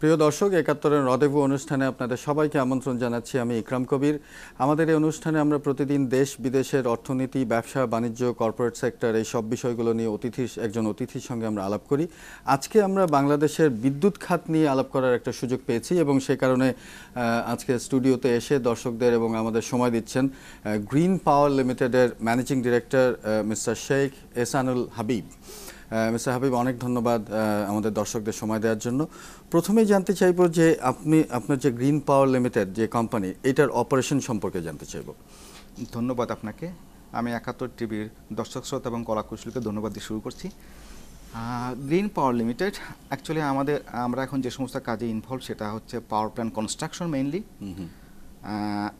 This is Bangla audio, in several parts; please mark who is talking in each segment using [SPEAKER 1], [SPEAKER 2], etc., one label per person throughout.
[SPEAKER 1] প্রিয় দর্শক, ৭১-এর রদেভু অনুষ্ঠানে আপনাদের সবাইকে আমন্ত্রণ জানাচ্ছি। আমি ইকরাম কবির। আমাদের এই অনুষ্ঠানে আমরা প্রতিদিন দেশ বিদেশের অর্থনীতি, ব্যবসা বাণিজ্য, কর্পোরেট সেক্টর এই সব বিষয়গুলো নিয়ে একজন অতিথির সঙ্গে আমরা আলাপ করি। আজকে আমরা বাংলাদেশের বিদ্যুৎ খাত নিয়ে আলাপ করার একটা সুযোগ পেয়েছি এবং সে কারণে আজকে স্টুডিওতে এসে দর্শকদের এবং আমাদের সময় দিচ্ছেন গ্রিন পাওয়ার লিমিটেডের managing director mister Sheikh Ehsanul Habib. Mister Habib, অনেক ধন্যবাদ আমাদের দর্শকদের সময় দেওয়ার জন্য। প্রথমেই জানতে চাইব যে আপনার যে গ্রিন পাওয়ার লিমিটেড যে কোম্পানি, এটার অপারেশন সম্পর্কে জানতে চাইব।
[SPEAKER 2] ধন্যবাদ আপনাকে। আমি ৭১ টিভির দর্শক শ্রোতা এবং কলাকুশলীকে ধন্যবাদ দিয়ে শুরু করছি। গ্রিন পাওয়ার লিমিটেড অ্যাকচুয়ালি আমরা এখন যে সমস্ত কাজে ইনভলভ সেটা হচ্ছে পাওয়ার প্ল্যান্ট কনস্ট্রাকশন মেইনলি।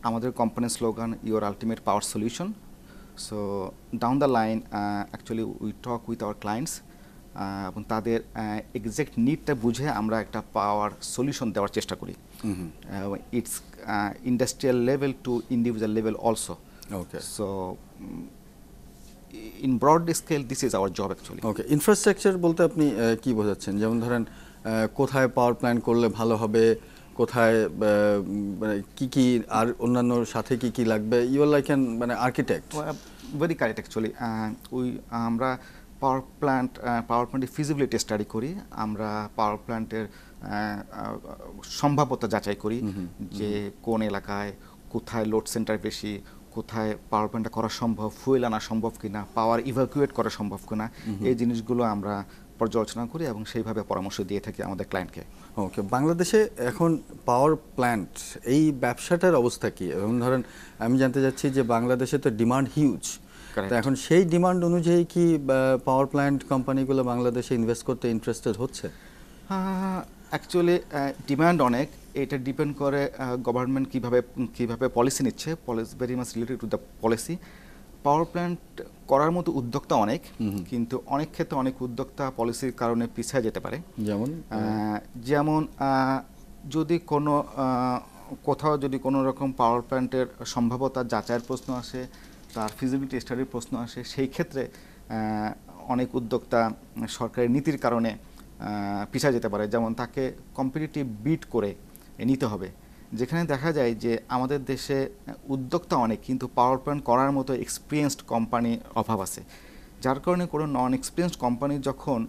[SPEAKER 2] আমাদের কোম্পানির slogan your ultimate power solution. So down the line actually we talk with our clients এবং তাদের এক্সাক্ট নিডটা বুঝে আমরা একটা পাওয়ার সলিউশন দেওয়ার চেষ্টা করি। It's industrial level to individual level also.
[SPEAKER 1] Okay,
[SPEAKER 2] so in broad scale this is our job actually.
[SPEAKER 1] Okay, infrastructure বলতে আপনি কি বোঝাচ্ছেন? যেমন ধরেন কোথায় পাওয়ার প্ল্যান্ট করলে ভালো হবে, কোথায় কি কি আর অন্যান্য সাথে কি কি লাগবে? You are like an architect.
[SPEAKER 2] Very correct actually. আমরা পাওয়ার প্ল্যান্টের ফিজিবিলিটি স্টাডি করি। আমরা পাওয়ার প্ল্যান্টের সম্ভাব্যতা যাচাই করি যে কোন এলাকায় কোথায় লোড সেন্টার বেশি, কোথায় পাওয়ার প্ল্যান্টটা করা সম্ভব, ফুয়েল আনা সম্ভব কিনা, পাওয়ার ইভাকুয়েট করা সম্ভব কিনা, এই জিনিসগুলো আমরা পর্যালোচনা করি এবং সেইভাবে পরামর্শ দিয়ে থাকি আমাদের ক্লায়েন্টকে।
[SPEAKER 1] ওকে, বাংলাদেশে এখন পাওয়ার প্ল্যান্ট এই ব্যবসাটার অবস্থা কি? এবং ধরেন আমি জানতে চাচ্ছি যে বাংলাদেশে তো ডিমান্ড হিউজ, তো এখন সেই ডিমান্ড অনুযায়ী কি পাওয়ার প্ল্যান্ট কোম্পানিগুলো বাংলাদেশে ইনভেস্ট করতে ইন্টারেস্টেড হচ্ছে?
[SPEAKER 2] অ্যাকচুয়ালি ডিমান্ড অনেক, এটা ডিপেন্ড করে গভর্নমেন্ট কীভাবে পলিসি নিচ্ছে। Policy very much related to the policy. Power plant করার মতো উদ্যোক্তা অনেক, কিন্তু অনেক ক্ষেত্রে অনেক উদ্যোক্তা পলিসির কারণে পিছিয়ে যেতে পারে। যেমন যদি কোথাও যদি কোনো রকম পাওয়ার প্ল্যান্টের সম্ভাব্যতা যাচাইয়ের প্রশ্ন আসে, তার ফিজিবিলিটি স্টাডির প্রশ্ন আসে, সেই ক্ষেত্রে অনেক উদ্যোক্তা সরকারের নীতির কারণে পিছিয়ে যেতে পারে। যেমন তাকে কম্পিটিটিভ বিড করে নিতে হবে, যেখানে দেখা যায় যে আমাদের দেশে উদ্যোক্তা অনেক কিন্তু পাওয়ার প্ল্যান্ট করার মতো এক্সপিরিয়েন্সড কোম্পানির অভাব আছে। যার কারণে কোনো নন এক্সপিরিয়েন্সড কোম্পানি যখন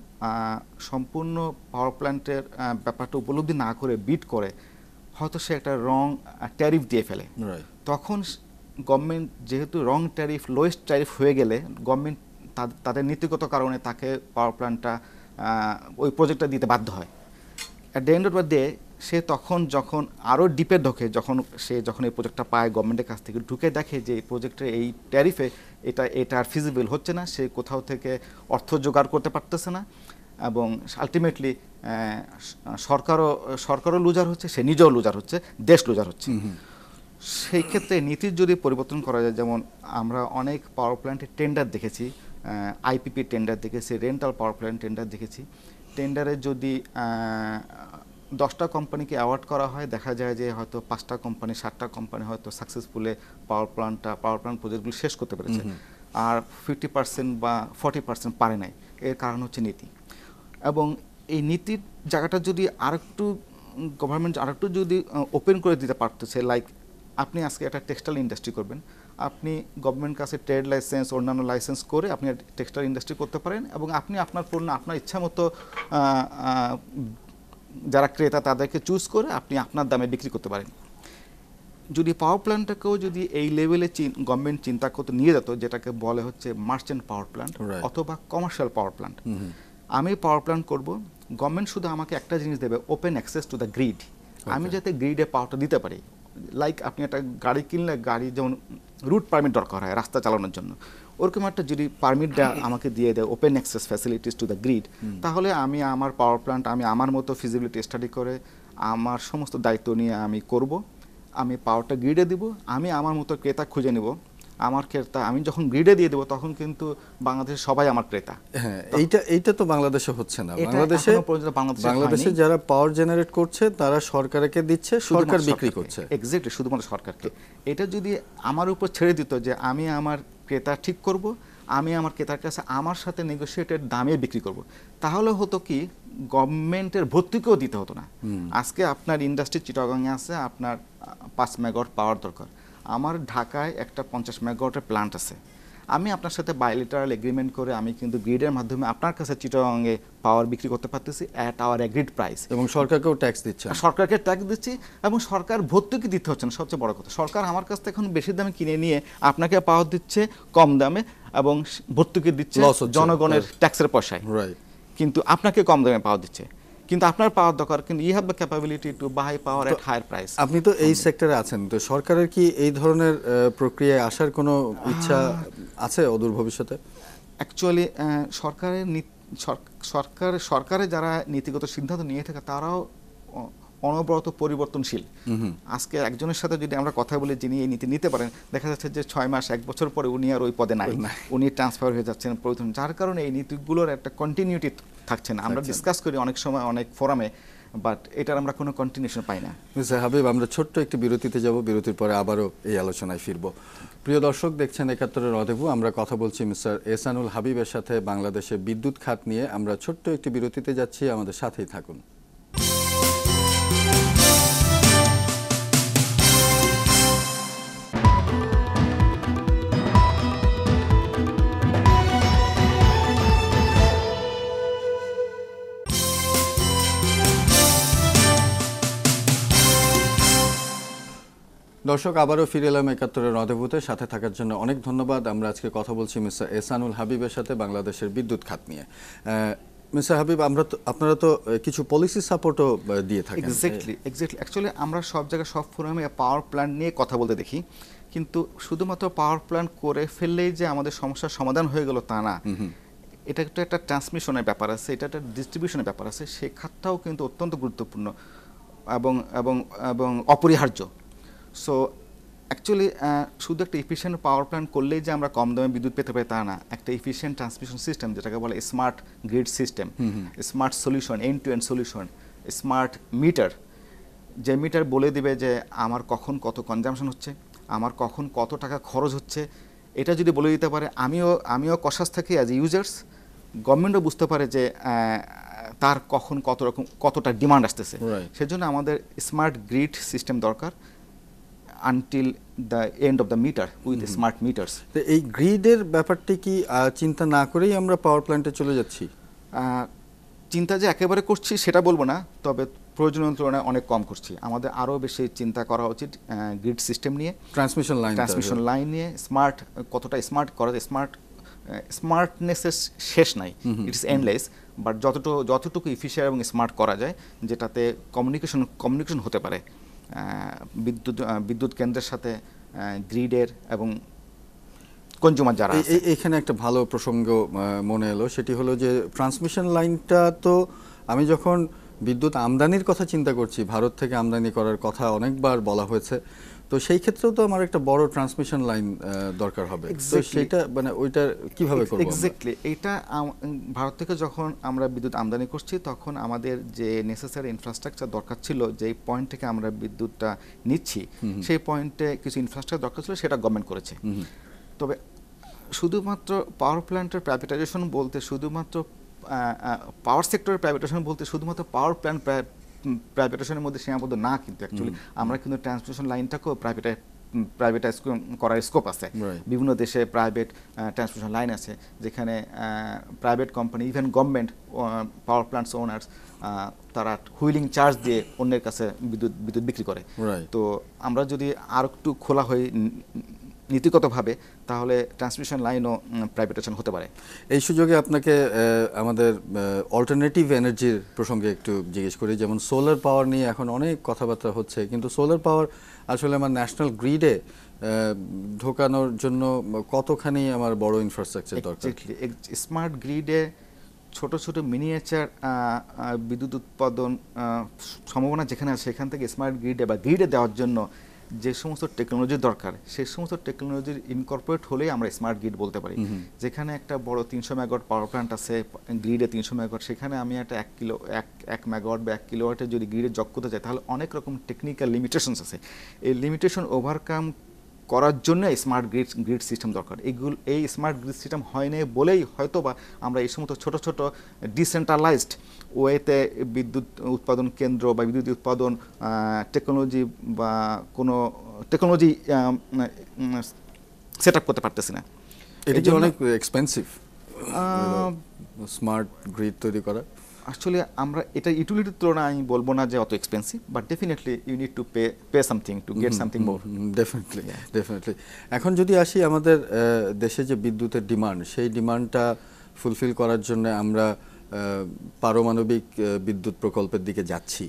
[SPEAKER 2] সম্পূর্ণ পাওয়ার প্ল্যান্টের ব্যাপারটা উপলব্ধি না করে বিড করে, হয়তো সে একটা রং ট্যারিফ দিয়ে ফেলে। তখন গভর্নমেন্ট যেহেতু রং ট্যারিফ, লোয়েস্ট ট্যারিফ হয়ে গেলে গভর্নমেন্ট তাদের নীতিগত কারণে তাকে পাওয়ার প্ল্যান্টটা ওই প্রজেক্টটা দিতে বাধ্য হয়। At the end of the day সে যখন আরও ডিপে ঢোকে, যখন এই প্রজেক্টটা পায় গভর্নমেন্টের কাছ থেকে, ঢুকে দেখে যে এই প্রজেক্টের এই ট্যারিফে এটা আর ফিজিবল হচ্ছে না, সে কোথাও থেকে অর্থ জোগাড় করতে পারতেছে না এবং আলটিমেটলি সরকারও লুজার হচ্ছে, সে নিজেও লুজার হচ্ছে, দেশ লুজার হচ্ছে। সেই ক্ষেত্রে নীতির যদি পরিবর্তন করা যায়, যেমন আমরা অনেক পাওয়ার প্ল্যান্টের টেন্ডার দেখেছি, আইপিপি টেন্ডার দেখেছি, রেন্টাল পাওয়ার প্ল্যান্ট টেন্ডার দেখেছি। টেন্ডারে যদি 10টা কোম্পানিকে অ্যাওয়ার্ড করা হয়, দেখা যায় যে হয়তো 5টা কোম্পানি 7টা কোম্পানি হয়তো সাকসেসফুলি পাওয়ার প্ল্যান্ট প্রজেক্টগুলো শেষ করতে পেরেছে, আর 50% বা 40% পারে নাই। এর কারণ হচ্ছে নীতি। এবং এই নীতির জায়গাটা যদি গভর্নমেন্ট আরেকটু যদি ওপেন করে দিতে পারতেছে, লাইক আপনি আজকে একটা টেক্সটাইল ইন্ডাস্ট্রি করবেন, আপনি গভর্নমেন্ট কাছে ট্রেড লাইসেন্স, অন্যান্য লাইসেন্স করে আপনি টেক্সটাইল ইন্ডাস্ট্রি করতে পারেন এবং আপনি আপনার পণ্য আপনার ইচ্ছা মতো যারা ক্রেতা তাদেরকে চুজ করে আপনি আপনার দামে বিক্রি করতে পারেন। যদি পাওয়ার প্ল্যান্টটাকেও যদি এই লেভেলে গভর্নমেন্ট চিন্তা করতে নিয়ে যেত, যেটাকে বলে হচ্ছে মার্চেন্ট পাওয়ার প্ল্যান্ট অথবা কমার্শিয়াল পাওয়ার প্ল্যান্ট, আমি পাওয়ার প্ল্যান্ট করব, গভর্নমেন্ট শুধু আমাকে একটা জিনিস দেবে, open access to the grid. আমি যাতে গ্রিডে পাওয়ারটা দিতে পারি। লাইক আপনি একটা গাড়ি কিনলে, গাড়ি যেমন রুট পারমিট দরকার হয় রাস্তা চালানোর জন্য, ওরকম একটা যদি পারমিটটা আমাকে দিয়ে দেয়, open access facilities to the grid, তাহলে আমি আমার পাওয়ার প্ল্যান্ট আমি আমার মতো ফিজিবিলিটি স্টাডি করে আমার সমস্ত দায়িত্ব নিয়ে আমি করব। আমি পাওয়ারটা গ্রিডে দিব, আমি আমার মতো ক্রেতা খুঁজে নেব। আমার ক্রেতা আমি যখন গ্রিডে দিয়ে দেবো, তখন কিন্তু বাংলাদেশের সবাই আমার ক্রেতা।
[SPEAKER 1] হ্যাঁ, এইটা তো বাংলাদেশে হচ্ছে না। বাংলাদেশে যারা পাওয়ার জেনারেট করছে তারা সরকারকে দিচ্ছে, সরকার বিক্রি করছে।
[SPEAKER 2] এক্স্যাক্টলি, শুধুমাত্র সরকারকে। এটা যদি আমার উপর ছেড়ে দিত যে আমি আমার ক্রেতা ঠিক করব, আমি আমার ক্রেতার কাছে আমার সাথে নেগোসিয়েটেড দামে বিক্রি করব, তাহলে হতো কি গভর্নমেন্টের ভর্তুকিও দিতে হতো না। আজকে আপনার ইন্ডাস্ট্রি চিটাগাংয়ে আছে, আপনার 5 মেগাওয়াট পাওয়ার দরকার, আমার ঢাকায় একটা 50 মেগাওয়াটের প্ল্যান্ট আছে, আমি আপনার সাথে বাইলেটারাল এগ্রিমেন্ট করে আমি কিন্তু গ্রিডের মাধ্যমে আপনার কাছে চিটাগাংয়ে পাওয়ার বিক্রি করতে পারতেছি অ্যাট আওয়ার এগ্রিড প্রাইস।
[SPEAKER 1] এবং সরকারকেও ট্যাক্স দিচ্ছে,
[SPEAKER 2] সরকারকে ট্যাক্স দিচ্ছি এবং সরকার ভর্তুকি দিতে হচ্ছে না। সবচেয়ে বড় কথা, সরকার আমার কাছ থেকে এখন বেশি দামে কিনে নিয়ে আপনাকে পাওয়ার দিচ্ছে কম দামে এবং ভর্তুকি দিচ্ছে জনগণের ট্যাক্সের পয়সায়, কিন্তু আপনাকে কম দামে পাওয়ার দিচ্ছে। কিন্তু আপনার পাওয়ার দরকার, কিন্তু you have the capability to buy power at higher price.
[SPEAKER 1] আপনি তো এই সেক্টরে আছেন, তো সরকারের কি এই ধরনের প্রক্রিয়ায় আসার কোনো ইচ্ছা আছে অদূর ভবিষ্যতে?
[SPEAKER 2] অ্যাকচুয়ালি সরকারের যারা নীতিগত সিদ্ধান্ত নিয়ে থাকে তারাও অনবরত পরিবর্তনশীল। আজকে একজনের সাথে যদি আমরা কথা বলি যিনি এই নীতি নিতে পারেন, দেখা যাচ্ছে যে 6 মাস 1 বছর পরে উনি আর ওই পদে নাই, উনি ট্রান্সফার হয়ে যাচ্ছেন পরিবর্তন, যার কারণে এই নীতিগুলোর একটা কন্টিনিউটি থাকছে না। আমরা ডিসকাস করি অনেক সময় অনেক ফোরামে, বাট এটার আমরা কোনো কন্টিনিউশন পাই না।
[SPEAKER 1] মিস্টার হাবিব, আমরা ছোট্ট একটি বিরতিতে যাব, বিরতির পরে আবারও এই আলোচনায় ফিরব। প্রিয় দর্শক, দেখছেন ৭১-এর রদেভু। আমরা কথা বলছি মিস্টার এহসানুল হাবিবের সাথে বাংলাদেশের বিদ্যুৎ খাত নিয়ে। আমরা ছোট্ট একটি বিরতিতে যাচ্ছি, আমাদের সাথেই থাকুন। দর্শক, আবারও ফিরে এলাম ৭১-এর রদেভুতে। সাথে থাকার জন্য অনেক ধন্যবাদ। আমরা আজকে কথা বলছি মিস্টার এহসানুল হাবিবের সাথে বাংলাদেশের বিদ্যুৎ খাত নিয়ে। মিস্টার হাবিব, আপনারা তো কিছু পলিসি সাপোর্টও দিয়ে থাকেন।
[SPEAKER 2] এক্স্যাক্টলি। অ্যাকচুয়ালি আমরা সব জায়গায় সব ফোরামে পাওয়ার প্ল্যান্ট নিয়ে কথা বলতে দেখি, কিন্তু শুধুমাত্র পাওয়ার প্ল্যান্ট করে ফেললেই যে আমাদের সমস্যার সমাধান হয়ে গেল তা না। এটা তো একটা ট্রান্সমিশনের ব্যাপার আছে, এটা একটা ডিস্ট্রিবিউশনের ব্যাপার আছে, সেই খাতটাও কিন্তু অত্যন্ত গুরুত্বপূর্ণ এবং এবং এবং অপরিহার্য। সো অ্যাকচুয়ালি শুধু একটা এফিশিয়েন্ট পাওয়ার প্ল্যান্ট করলেই যে আমরা কম দামে বিদ্যুৎ পেতে পারি তা না। একটা এফিশিয়েন্ট ট্রান্সমিশন সিস্টেম, যেটাকে বলে smart grid system, smart solution, end to end solution, smart meter, যে মিটার বলে দিবে যে আমার কখন কত কনজামশন হচ্ছে, আমার কখন কত টাকা খরচ হচ্ছে, এটা যদি বলে দিতে পারে, আমিও কনশাস থাকি অ্যাজ এ ইউজার্স, গভর্নমেন্টও বুঝতে পারে যে তার কখন কতটা ডিমান্ড আসতেছে। সেজন্য আমাদের স্মার্ট গ্রিড সিস্টেম দরকার until the end of the meter with smart meters.
[SPEAKER 1] তো এই গ্রিডের ব্যাপারটি কি চিন্তা না করেই আমরা পাওয়ার প্ল্যান্টে চলে যাচ্ছি?
[SPEAKER 2] চিন্তা যে একেবারে করছি সেটা বলবো না, তবে প্রয়োজনীয় তুলনায় অনেক কম করছি। আমাদের আরও বেশি চিন্তা করা উচিত গ্রিড সিস্টেম নিয়ে, ট্রান্সমিশন লাইন নিয়ে, স্মার্ট কতটা স্মার্ট করা যায়। স্মার্টনেসের শেষ নাই, ইটস এন্ডলেস, বাট যতটুকু এফিশিয়েন্ট এবং স্মার্ট করা যায়, যেটাতে কমিউনিকেশন হতে পারে বিদ্যুৎ কেন্দ্রের সাথে গ্রিডের এবং কনজিউমার যারা আছে।
[SPEAKER 1] এখানে একটা ভালো প্রসঙ্গ মনে এলো, সেটি হলো যে ট্রান্সমিশন লাইনটা তো আমি যখন বিদ্যুৎ আমদানির কথা চিন্তা করছি, ভারত থেকে আমদানি করার কথা অনেকবার বলা হয়েছে, তো সেই ক্ষেত্রেও তো আমার একটা বড় ট্রান্সমিশন লাইন দরকার হবে। তো সেটা মানে ওইটা কিভাবে করব?
[SPEAKER 2] এক্স্যাক্টলি, এটা ভারত থেকে যখন আমরা বিদ্যুৎ আমদানি করছি তখন আমাদের যে নেসেসারি ইনফ্রাস্ট্রাকচার দরকার ছিল, যেই পয়েন্ট থেকে আমরা বিদ্যুৎটা নিচ্ছি সেই পয়েন্টে কিছু ইনফ্রাস্ট্রাকচার দরকার ছিল, সেটা গভর্নমেন্ট করেছে। তবে শুধুমাত্র পাওয়ার প্ল্যান্টের প্রাইভেটাইজেশন বলতে, শুধুমাত্র পাওয়ার সেক্টরের প্রাইভেটাইজেশন বলতে শুধুমাত্র পাওয়ার প্ল্যান্ট প্রাইভেটাইজেশনের মধ্যে সীমাবদ্ধ না, কিন্তু অ্যাকচুয়ালি আমরা কিন্তু ট্রান্সমিশন লাইনটাকেও প্রাইভেটাইজ করার স্কোপ আছে। বিভিন্ন দেশে প্রাইভেট ট্রান্সমিশন লাইন আছে যেখানে প্রাইভেট কোম্পানি, ইভেন গভর্নমেন্ট পাওয়ার প্ল্যান্টস ওনার্স, তারা হুইলিং চার্জ দিয়ে অন্যের কাছে বিদ্যুৎ বিক্রি করে। তো আমরা যদি আর একটু খোলা হই নীতিগতভাবে, তাহলে ট্রান্সমিশন লাইনও প্রাইভেটাইজেশন হতে পারে।
[SPEAKER 1] এই সুযোগে আপনাকে আমাদের অল্টারনেটিভ এনার্জির প্রসঙ্গে একটু জিজ্ঞেস করি। যেমন সোলার পাওয়ার নিয়ে এখন অনেক কথাবার্তা হচ্ছে, কিন্তু সোলার পাওয়ার আসলে আমার ন্যাশনাল গ্রিডে ঢোকানোর জন্য কতখানি আমার বড় ইনফ্রাস্ট্রাকচার দরকার?
[SPEAKER 2] স্মার্ট গ্রিডে ছোট ছোট মিনিয়েচার বিদ্যুৎ উৎপাদন সম্ভাবনা যেখানে আছে, সেখান থেকে স্মার্ট গ্রিডে বা গ্রিডে দেওয়ার জন্য যে সমস্ত টেকনোলজি দরকার, সেই সমস্ত টেকনোলজির ইনকর্পোরেট হলেই আমরা স্মার্ট গ্রিড বলতে পারি। যেখানে একটা বড় 300 মেগাওয়াট পাওয়ার প্ল্যান্ট আছে, গ্রিডে 300 মেগাওয়াট, সেখানে আমি একটা 1 মেগাওয়াট বা 1 কিলোওয়াটের যদি গ্রিডে যোগ করতে চাই, তাহলে অনেক রকম টেকনিক্যাল লিমিটেশনস আছে। এই লিমিটেশন ওভারকাম করার জন্য স্মার্ট গ্রিড সিস্টেম দরকার। এই স্মার্ট গ্রিড সিস্টেম হয় না বলেই হয়তো বা আমরা এই সমস্ত ছোট ছোট ডিসেন্ট্রালাইজড ওয়েতে বিদ্যুৎ উৎপাদন কেন্দ্র বা বিদ্যুৎ উৎপাদন টেকনোলজি বা কোনো টেকনোলজি সেট আপ করতে পারতেছি না।
[SPEAKER 1] এটা কি অনেক এক্সপেন্সিভ স্মার্ট গ্রিড তৈরি করা?
[SPEAKER 2] আসলে আমরা এটা ইউটিলিটির তুলনায় আমি বলবো না যে অত expensive, but definitely you need to pay something to get something more.
[SPEAKER 1] Definitely. এখন যদি আসি আমাদের দেশে যে বিদ্যুতের ডিমান্ড, সেই ডিমান্ডটা ফুলফিল করার জন্য আমরা পারমাণবিক বিদ্যুৎ প্রকল্পের দিকে যাচ্ছি।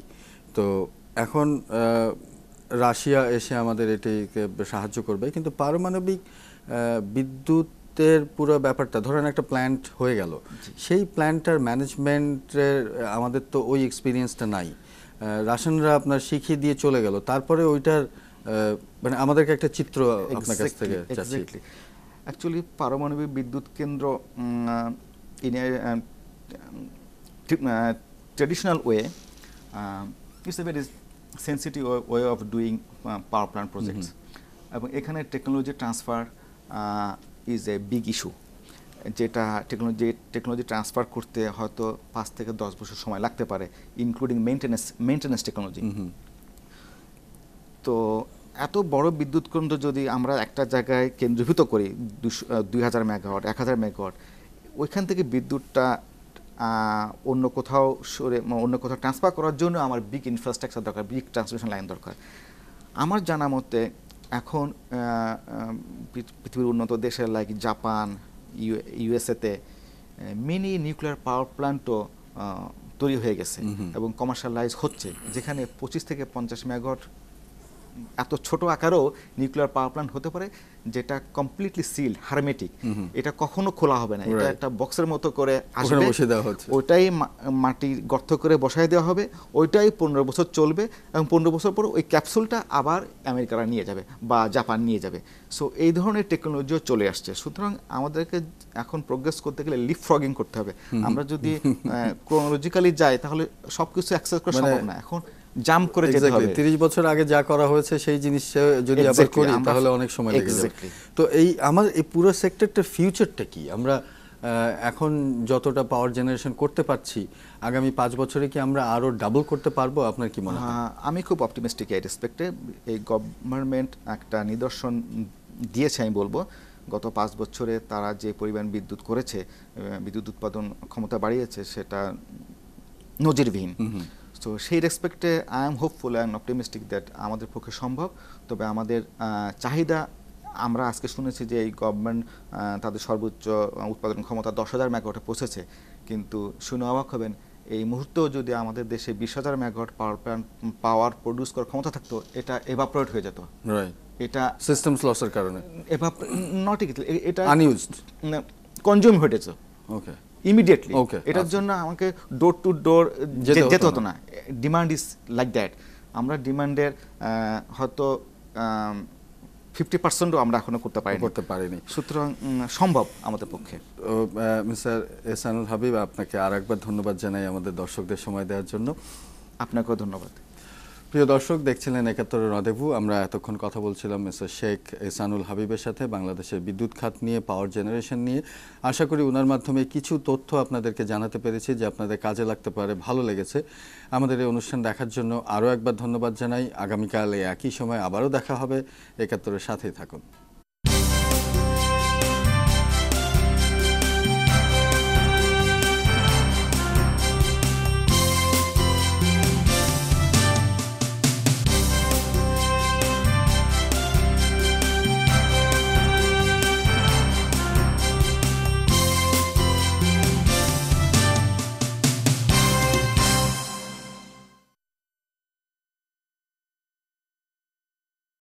[SPEAKER 1] তো এখন রাশিয়া এসে আমাদের এটিকে সাহায্য করবে, কিন্তু পারমাণবিক বিদ্যুতের পুরো ব্যাপারটা, ধরেন একটা প্ল্যান্ট হয়ে গেল, সেই প্ল্যান্টটার ম্যানেজমেন্টের আমাদের তো ওই এক্সপিরিয়েন্সটা নাই। রাশিয়ানরা আপনার শিখিয়ে দিয়ে চলে গেল, তারপরে ওইটার মানে আমাদেরকে একটা চিত্র আপনার কাছ থেকে চাচ্ছি।
[SPEAKER 2] অ্যাকচুয়ালি পারমাণবিক বিদ্যুৎ কেন্দ্র in traditional way it's a very sensitive way of doing power plant projects, এবং এখানে technology transfer is a big issue, যেটা টেকনোলজি ট্রান্সফার করতে হয়তো 5 থেকে 10 বছর সময় লাগতে পারে, ইনক্লুডিং মেনটেন্যান্স টেকনোলজি। তো এত বড় বিদ্যুৎ কেন্দ্র যদি আমরা একটা জায়গায় কেন্দ্রীভূত করি 2000 মেগাওয়াট 1000 মেগাওয়াট, ওইখান থেকে বিদ্যুৎটা অন্য কোথাও ট্রান্সফার করার জন্য আমার বিগ ইনফ্রাস্ট্রাকচার দরকার, বিগ ট্রান্সমিশন লাইন দরকার। আমার জানা মতে এখন পৃথিবীর উন্নত দেশের লাইক জাপান, ইউএসএতে মিনি নিউক্লিয়ার পাওয়ার প্ল্যান্টও তৈরি হয়ে গেছে এবং কমার্শিয়ালাইজ হচ্ছে, যেখানে 25 থেকে 50 মেগাওয়াট এত ছোট আকারেও নিউক্লিয়ার পাওয়ার প্ল্যান্ট হতে পারে, যেটা কমপ্লিটলি সিল হারমেটিক, এটা কখনো খোলা হবে না, এটা একটা বক্সের মতো করে আসবে, ওইটাই মাটি গর্ত করে বসায় দেওয়া হবে, ওইটাই 15 বছর চলবে, এবং 15 বছর পর ওই ক্যাপসুলটা আবার আমেরিকারা নিয়ে যাবে বা জাপান নিয়ে যাবে। সো এই ধরনের টেকনোলজিও চলে আসছে। সুতরাং আমাদেরকে এখন প্রোগ্রেস করতে গেলে লিপ ফ্রগিং করতে হবে। আমরা যদি ক্রোনোলজিক্যালি যাই তাহলে সবকিছু অ্যাক্সেস করা সম্ভব না, এখন জাম্প করে যেতে হবে।
[SPEAKER 1] 30 বছর আগে যা করা হয়েছে সেই জিনিস যদি আবার করি তাহলে অনেক সময় লেগে যাবে। তো এই আমার এই পুরো সেক্টরটার ফিউচারটা কি? আমরা এখন যতটা পাওয়ার জেনারেশন করতে পারছি, আগামী 5 বছরে কি আমরা আরো ডাবল করতে পারবো? আপনার কি মনে হয়?
[SPEAKER 2] আমি খুব অপটিমিস্টিক এই রেসপেক্টে। এই গভর্নমেন্ট একটা নিদর্শন দিয়েছে আমি বলবো, গত 5 বছরে তারা যে পরিমাণ বিদ্যুৎ করেছে, বিদ্যুৎ উৎপাদন ক্ষমতা বাড়িয়েছে, সেটা নজিরবিহীন। তো সেই রেসপেক্টে I am hopeful, I am optimistic that আমাদের পক্ষে সম্ভব। তবে আমাদের চাহিদা, আমরা আজকে শুনেছি যে এই গভর্নমেন্ট তাদের সর্বোচ্চ উৎপাদন ক্ষমতা 10,000 মেগাওয়াটে পৌঁছেছে, কিন্তু শুনে অবাক হবেন এই মুহূর্তেও যদি আমাদের দেশে 20,000 মেগাওয়াট পাওয়ার প্রডিউস করার ক্ষমতা থাকতো, এটা এভাপোরেট হয়ে যেত। এটা
[SPEAKER 1] সিস্টেমস লসের কারণে
[SPEAKER 2] নট এটা
[SPEAKER 1] আনইউজড
[SPEAKER 2] কনজিউম হয়ে যেত ইমিডিয়েটলি। এটার জন্য আমাকে ডোর টু ডোর যেতে হতো না। Demand is like that. আমরা ডিমান্ডের হয়তো 50%ও আমরা এখনো করতে পারিনি। সুতরাং সম্ভব আমাদের পক্ষে।
[SPEAKER 1] মিস্টার এহসানুল হাবিব, আপনাকে আরেকবার ধন্যবাদ জানাই আমাদের দর্শকদের সময় দেওয়ার জন্য।
[SPEAKER 2] আপনাকেও ধন্যবাদ।
[SPEAKER 1] প্রিয় দর্শক, দেখছিলেন ৭১ রদেভু। আমরা এতক্ষণ কথা বলছিলাম মিস্টার শেখ এহসানুল হাবিবের সাথে বাংলাদেশের বিদ্যুৎ খাত নিয়ে, পাওয়ার জেনারেশন নিয়ে। আশা করি ওনার মাধ্যমে কিছু তথ্য আপনাদেরকে জানাতে পেরেছি যে আপনাদের কাজে লাগতে পারে, ভালো লেগেছে। আমাদের এই অনুষ্ঠান দেখার জন্য আরও একবার ধন্যবাদ জানাই। আগামীকাল একই সময় আবারও দেখা হবে। ৭১-এর সাথেই থাকুন।